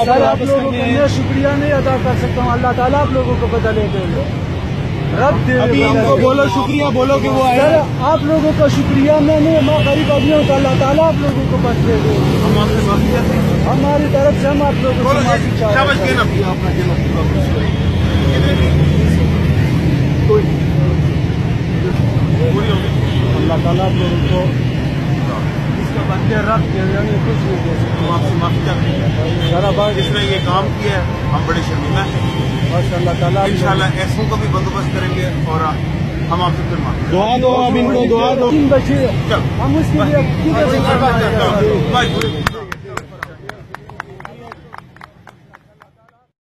سر آپ لوگوں کا میں شکریہ نہیں ادا کر سکتا ہوں. اللہ تعالیٰ آپ لوگوں کو بدلے دے گا. ابھی ان کو بولو شکریہ بولو کہ وہ آئے. آپ لوگوں کا شکریہ میں نہیں, میں غریب آدمی ہوں, تو اللہ تعالیٰ آپ لوگوں کو بدلے دے گا. ہماری طرف سے ہم آپ لوگوں کو معافی چاہتے ہیں. اللہ تعالیٰ آپ لوگوں کو اس کا بدلے رکھ دے گا, کچھ نہیں دے سکتے. ہم آپ سے معافی چاہتے ہیں. جس نے یہ کام کیا ہے ہم بڑے شرمندہ ہیں. بس اللہ تعالیٰ انشاءاللہ ایسوں کا بھی بندوبست کریں گے اور ہم آپ سے پھر معافی. دعا دو اب ان کو, دعا دو. 3 بجے ہم اس کے لیے